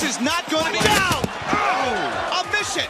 This is not going to be down. Oh, a mission.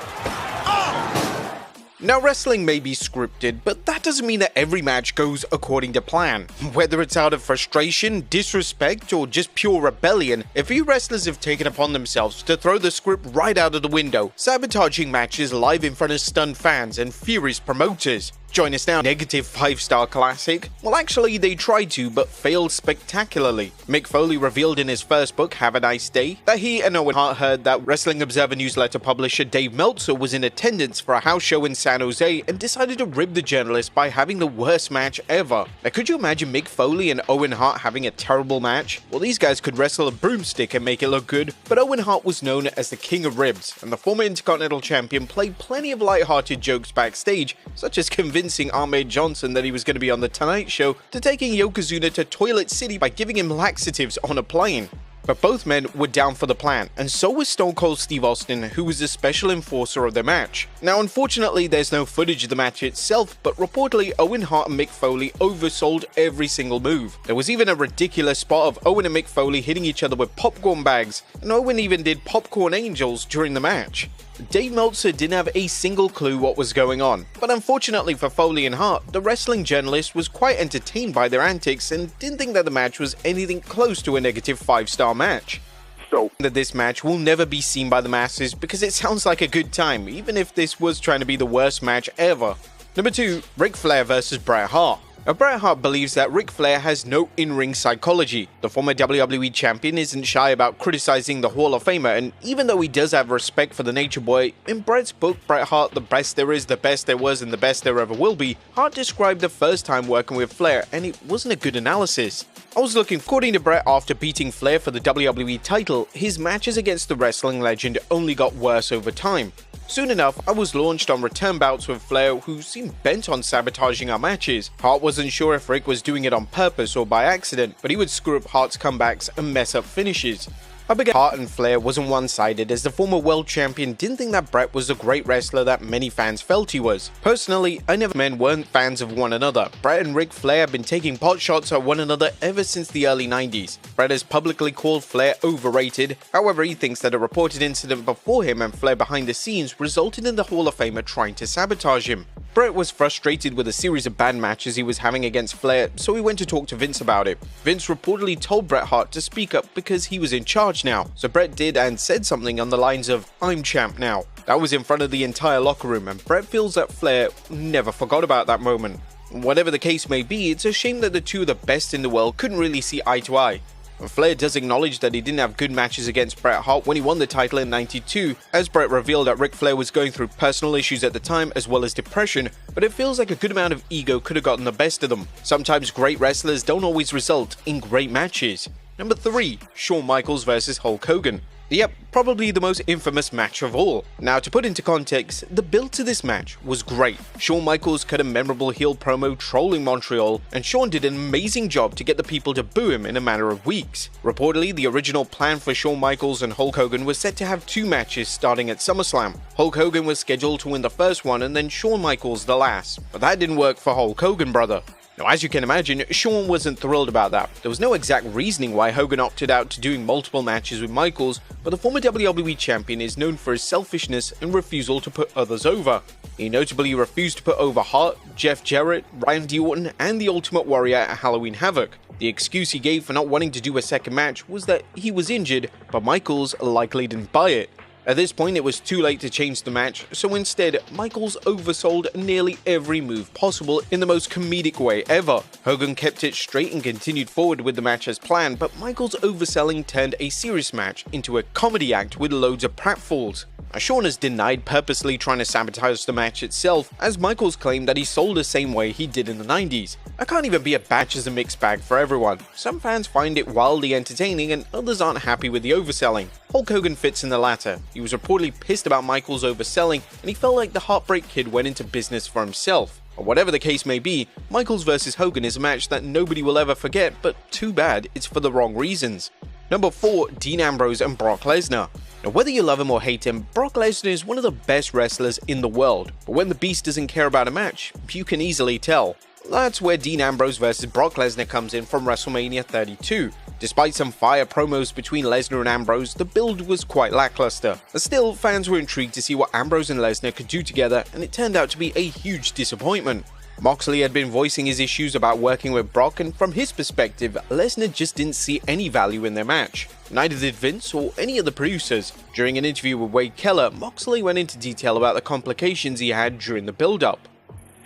Oh. Now, wrestling may be scripted, but that doesn't mean that every match goes according to plan. Whether it's out of frustration, disrespect, or just pure rebellion, a few wrestlers have taken upon themselves to throw the script right out of the window, sabotaging matches live in front of stunned fans and furious promoters. Join us now. Negative 5-star classic? Well, actually, they tried to, but failed spectacularly. Mick Foley revealed in his first book, Have a Nice Day, that he and Owen Hart heard that Wrestling Observer newsletter publisher Dave Meltzer was in attendance for a house show in San Jose and decided to rib the journalist by having the worst match ever. Now, could you imagine Mick Foley and Owen Hart having a terrible match? Well, these guys could wrestle a broomstick and make it look good, but Owen Hart was known as the King of Ribs, and the former Intercontinental Champion played plenty of light-hearted jokes backstage, such as convincing Ahmed Johnson that he was going to be on The Tonight Show, to taking Yokozuna to Toilet City by giving him laxatives on a plane. But both men were down for the plan, and so was Stone Cold Steve Austin, who was the special enforcer of the match. Now, unfortunately, there's no footage of the match itself, but reportedly Owen Hart and Mick Foley oversold every single move. There was even a ridiculous spot of Owen and Mick Foley hitting each other with popcorn bags, and Owen even did popcorn angels during the match. Dave Meltzer didn't have a single clue what was going on, but unfortunately for Foley and Hart, the wrestling journalist was quite entertained by their antics and didn't think that the match was anything close to a negative 5-star match. So that this match will never be seen by the masses because it sounds like a good time, even if this was trying to be the worst match ever. Number 2, Ric Flair vs Bret Hart. Now, Bret Hart believes that Ric Flair has no in-ring psychology. The former WWE champion isn't shy about criticizing the Hall of Famer, and even though he does have respect for the Nature Boy, in Bret's book, Bret Hart, The Best There Is, The Best There Was, and The Best There Ever Will Be, Hart described the first time working with Flair, and it wasn't a good analysis. I was looking, according to Bret, after beating Flair for the WWE title, his matches against the wrestling legend only got worse over time. Soon enough, I was launched on return bouts with Flair, who seemed bent on sabotaging our matches. Hart wasn't sure if Rick was doing it on purpose or by accident, but he would screw up Hart's comebacks and mess up finishes. I began Hart and Flair wasn't one-sided, as the former world champion didn't think that Bret was the great wrestler that many fans felt he was. Personally, I never men weren't fans of one another. Bret and Ric Flair have been taking pot shots at one another ever since the early 90s. Bret has publicly called Flair overrated, however he thinks that a reported incident before him and Flair behind the scenes resulted in the Hall of Famer trying to sabotage him. Bret was frustrated with a series of bad matches he was having against Flair, so he went to talk to Vince about it. Vince reportedly told Bret Hart to speak up because he was in charge now, so Bret did and said something on the lines of, "I'm champ now." That was in front of the entire locker room, and Bret feels that Flair never forgot about that moment. Whatever the case may be, it's a shame that the two of the best in the world couldn't really see eye to eye. Flair does acknowledge that he didn't have good matches against Bret Hart when he won the title in '92, as Bret revealed that Ric Flair was going through personal issues at the time as well as depression, but it feels like a good amount of ego could have gotten the best of them. Sometimes great wrestlers don't always result in great matches. Number 3, Shawn Michaels vs Hulk Hogan. Yep, probably the most infamous match of all. Now, to put into context, the build to this match was great. Shawn Michaels cut a memorable heel promo trolling Montreal, and Shawn did an amazing job to get the people to boo him in a matter of weeks. Reportedly, the original plan for Shawn Michaels and Hulk Hogan was set to have 2 matches starting at SummerSlam. Hulk Hogan was scheduled to win the first one and then Shawn Michaels the last, but that didn't work for Hulk Hogan, brother. Now, as you can imagine, Shawn wasn't thrilled about that. There was no exact reasoning why Hogan opted out to doing multiple matches with Michaels, but the former WWE champion is known for his selfishness and refusal to put others over. He notably refused to put over Hart, Jeff Jarrett, Randy Orton, and the Ultimate Warrior at Halloween Havoc. The excuse he gave for not wanting to do a second match was that he was injured, but Michaels likely didn't buy it. At this point, it was too late to change the match, so instead, Michaels oversold nearly every move possible in the most comedic way ever. Hogan kept it straight and continued forward with the match as planned, but Michaels' overselling turned a serious match into a comedy act with loads of pratfalls. Shawn has denied purposely trying to sabotage the match itself, as Michaels claimed that he sold the same way he did in the 90s. I can't even be a batch as a mixed bag for everyone. Some fans find it wildly entertaining and others aren't happy with the overselling. Hulk Hogan fits in the latter. He was reportedly pissed about Michaels overselling, and he felt like the Heartbreak Kid went into business for himself. Or whatever the case may be, Michaels vs Hogan is a match that nobody will ever forget, but too bad it's for the wrong reasons. Number 4, Dean Ambrose and Brock Lesnar. Now, whether you love him or hate him, Brock Lesnar is one of the best wrestlers in the world, but when the Beast doesn't care about a match, you can easily tell. That's where Dean Ambrose vs Brock Lesnar comes in from WrestleMania 32. Despite some fire promos between Lesnar and Ambrose, the build was quite lackluster. Still, fans were intrigued to see what Ambrose and Lesnar could do together, and it turned out to be a huge disappointment. Moxley had been voicing his issues about working with Brock, and from his perspective, Lesnar just didn't see any value in their match. Neither did Vince or any of the producers. During an interview with Wade Keller, Moxley went into detail about the complications he had during the build-up.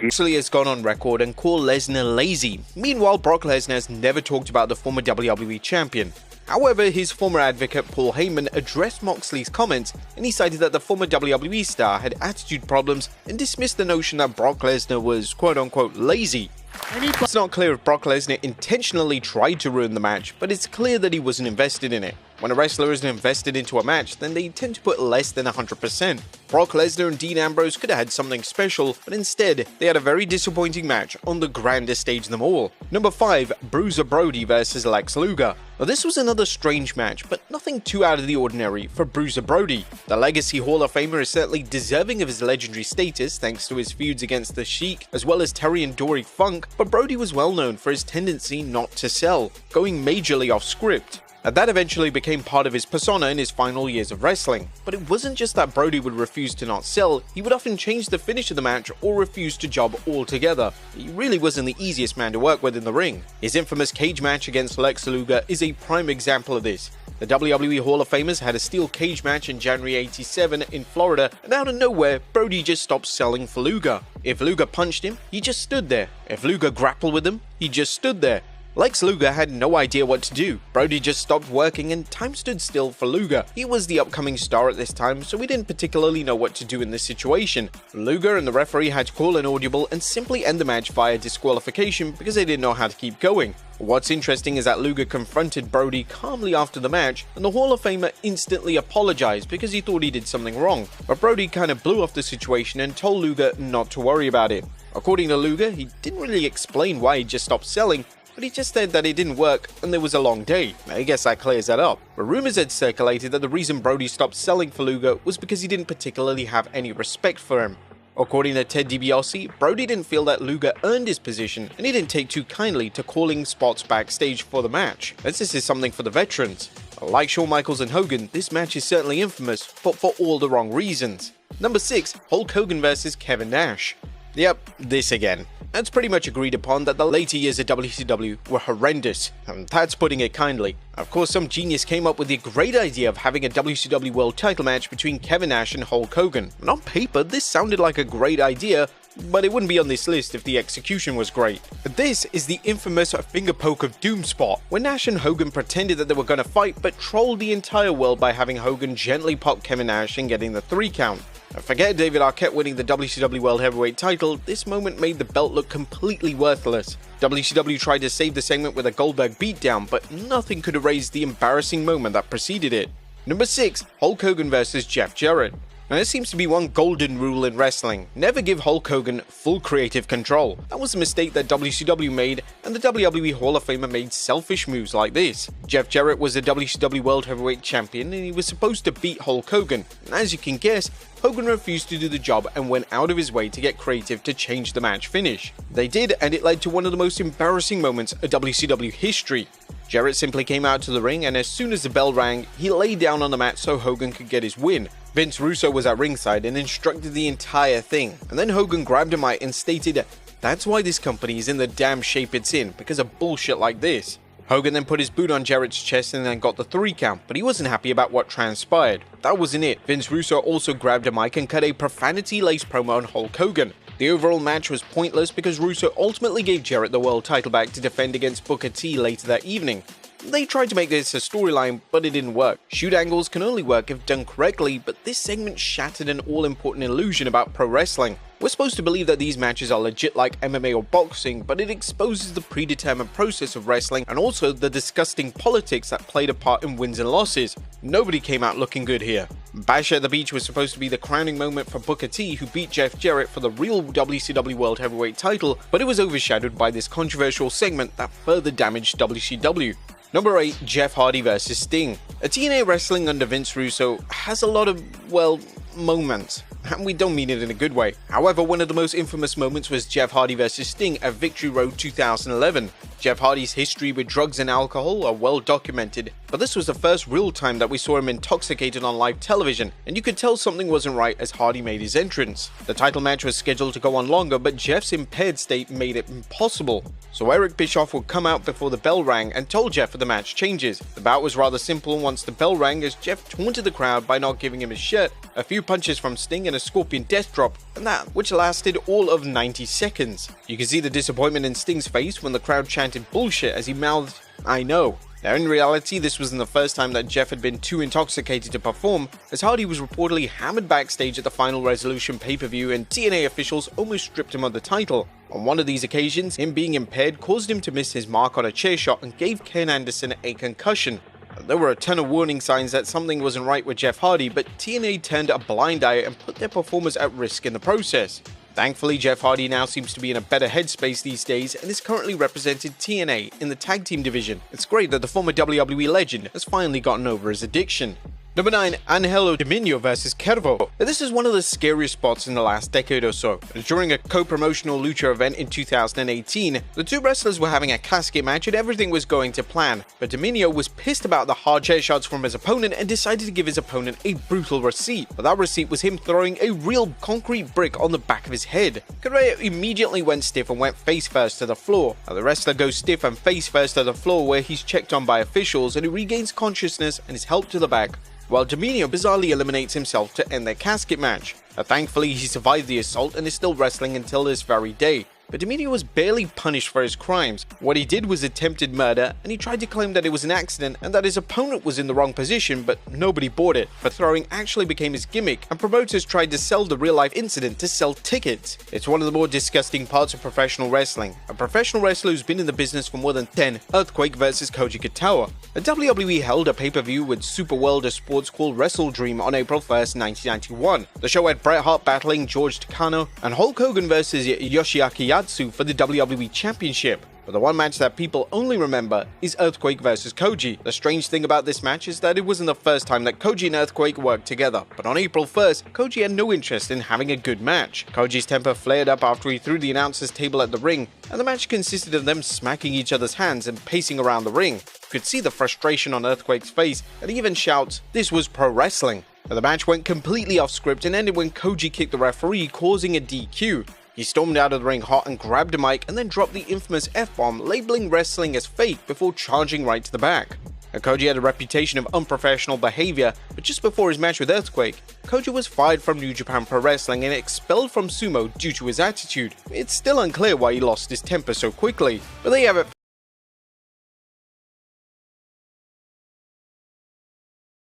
Moxley has gone on record and called Lesnar lazy. Meanwhile, Brock Lesnar has never talked about the former WWE champion. However, his former advocate Paul Heyman addressed Moxley's comments, and he cited that the former WWE star had attitude problems and dismissed the notion that Brock Lesnar was quote-unquote lazy. It's not clear if Brock Lesnar intentionally tried to ruin the match, but it's clear that he wasn't invested in it. When a wrestler isn't invested into a match, then they tend to put less than 100%. Brock Lesnar and Dean Ambrose could have had something special, but instead, they had a very disappointing match on the grandest stage of them all. Number 5, Bruiser Brody vs Lex Luger. Now this was another strange match, but nothing too out of the ordinary for Bruiser Brody. The Legacy Hall of Famer is certainly deserving of his legendary status thanks to his feuds against The Sheik, as well as Terry and Dory Funk, but Brody was well known for his tendency not to sell, going majorly off script. And that eventually became part of his persona in his final years of wrestling. But it wasn't just that Brody would refuse to not sell, he would often change the finish of the match or refuse to job altogether. He really wasn't the easiest man to work with in the ring. His infamous cage match against Lex Luger is a prime example of this. The WWE Hall of Famers had a steel cage match in January '87 in Florida, and out of nowhere, Brody just stopped selling for Luger. If Luger punched him, he just stood there. If Luger grappled with him, he just stood there. Lex Luger had no idea what to do. Brody just stopped working and time stood still for Luger. He was the upcoming star at this time, so we didn't particularly know what to do in this situation. Luger and the referee had to call an audible and simply end the match via disqualification because they didn't know how to keep going. What's interesting is that Luger confronted Brody calmly after the match, and the Hall of Famer instantly apologized because he thought he did something wrong. But Brody kind of blew off the situation and told Luger not to worry about it. According to Luger, he didn't really explain why he just stopped selling, but he just said that it didn't work and there was a long day. I guess that clears that up. But rumors had circulated that the reason Brody stopped selling for Luger was because he didn't particularly have any respect for him. According to Ted DiBiase, Brody didn't feel that Luger earned his position, and he didn't take too kindly to calling spots backstage for the match, as this is something for the veterans. Like Shawn Michaels and Hogan, this match is certainly infamous, but for all the wrong reasons. Number 6, Hulk Hogan vs Kevin Nash. Yep, this again. It's pretty much agreed upon that the later years of WCW were horrendous, and that's putting it kindly. Of course, some genius came up with the great idea of having a WCW World title match between Kevin Nash and Hulk Hogan. And on paper, this sounded like a great idea, but it wouldn't be on this list if the execution was great. This is the infamous finger poke of doom spot, where Nash and Hogan pretended that they were going to fight, but trolled the entire world by having Hogan gently pop Kevin Nash and getting the 3 count. Forget David Arquette winning the WCW World Heavyweight title, this moment made the belt look completely worthless. WCW tried to save the segment with a Goldberg beatdown, but nothing could erase the embarrassing moment that preceded it. Number 6, Hulk Hogan vs Jeff Jarrett. Now there seems to be one golden rule in wrestling: never give Hulk Hogan full creative control. That was a mistake that WCW made, and the WWE Hall of Famer made selfish moves like this. Jeff Jarrett was the WCW World Heavyweight Champion, and he was supposed to beat Hulk Hogan. And as you can guess, Hogan refused to do the job and went out of his way to get creative to change the match finish. They did, and it led to one of the most embarrassing moments of WCW history. Jarrett simply came out to the ring, and as soon as the bell rang, he lay down on the mat so Hogan could get his win. Vince Russo was at ringside and instructed the entire thing, and then Hogan grabbed a mic and stated, "That's why this company is in the damn shape it's in, because of bullshit like this." Hogan then put his boot on Jarrett's chest and then got the 3 count, but he wasn't happy about what transpired. That wasn't it. Vince Russo also grabbed a mic and cut a profanity-laced promo on Hulk Hogan. The overall match was pointless because Russo ultimately gave Jarrett the world title back to defend against Booker T later that evening. They tried to make this a storyline, but it didn't work. Shoot angles can only work if done correctly, but this segment shattered an all-important illusion about pro wrestling. We're supposed to believe that these matches are legit like MMA or boxing, but it exposes the predetermined process of wrestling and also the disgusting politics that played a part in wins and losses. Nobody came out looking good here. Bash at the Beach was supposed to be the crowning moment for Booker T, who beat Jeff Jarrett for the real WCW World Heavyweight title, but it was overshadowed by this controversial segment that further damaged WCW. Number 8, Jeff Hardy vs Sting. A TNA wrestling under Vince Russo has a lot of, well, moments, and we don't mean it in a good way. However, one of the most infamous moments was Jeff Hardy vs Sting at Victory Road 2011. Jeff Hardy's history with drugs and alcohol are well documented, but this was the first real time that we saw him intoxicated on live television, and you could tell something wasn't right as Hardy made his entrance. The title match was scheduled to go on longer, but Jeff's impaired state made it impossible. So Eric Bischoff would come out before the bell rang and told Jeff of the match changes. The bout was rather simple once the bell rang, as Jeff taunted the crowd by not giving him his shirt, a few punches from Sting and a Scorpion death drop, and that which lasted all of 90 seconds. You can see the disappointment in Sting's face when the crowd chanted bullshit as he mouthed, "I know." Now in reality, this wasn't the first time that Jeff had been too intoxicated to perform, as Hardy was reportedly hammered backstage at the Final Resolution pay-per-view and TNA officials almost stripped him of the title. On one of these occasions, him being impaired caused him to miss his mark on a chair shot and gave Ken Anderson a concussion. There were a ton of warning signs that something wasn't right with Jeff Hardy, but TNA turned a blind eye and put their performers at risk in the process. Thankfully, Jeff Hardy now seems to be in a better headspace these days and is currently represented TNA in the tag team division. It's great that the former WWE legend has finally gotten over his addiction. Number 9. Angelo Dominio vs Cuervo. This is one of the scariest spots in the last decade or so. During a co-promotional lucha event in 2018, the two wrestlers were having a casket match and everything was going to plan, but Dominio was pissed about the hard chair shots from his opponent and decided to give his opponent a brutal receipt. But that receipt was him throwing a real concrete brick on the back of his head. Cuervo immediately went stiff and went face first to the floor. Now the wrestler goes stiff and face first to the floor, where he's checked on by officials and he regains consciousness and is helped to the back, while Dominio bizarrely eliminates himself to end their casket match. Thankfully, he survived the assault and is still wrestling until this very day. But Dominio was barely punished for his crimes. What he did was attempted murder, and he tried to claim that it was an accident and that his opponent was in the wrong position, but nobody bought it. But throwing actually became his gimmick, and promoters tried to sell the real-life incident to sell tickets. It's one of the more disgusting parts of professional wrestling. A professional wrestler who's been in the business for more than 10, Earthquake vs Koji Katawa. The WWE held a pay-per-view with Super World of Sports called Wrestle Dream on April 1st, 1991. The show had Bret Hart battling George Takano and Hulk Hogan vs Yoshiaki Yatsu for the WWE Championship. But the one match that people only remember is Earthquake vs Koji. The strange thing about this match is that it wasn't the first time that Koji and Earthquake worked together, but on April 1st, Koji had no interest in having a good match. Koji's temper flared up after he threw the announcer's table at the ring, and the match consisted of them smacking each other's hands and pacing around the ring. You could see the frustration on Earthquake's face, and he even shouts, "This was pro wrestling." Now, the match went completely off script and ended when Koji kicked the referee, causing a DQ. He stormed out of the ring hot and grabbed a mic and then dropped the infamous F-bomb, labeling wrestling as fake before charging right to the back. Now, Koji had a reputation of unprofessional behavior, but just before his match with Earthquake, Koji was fired from New Japan Pro Wrestling and expelled from sumo due to his attitude. It's still unclear why he lost his temper so quickly, but there you have it.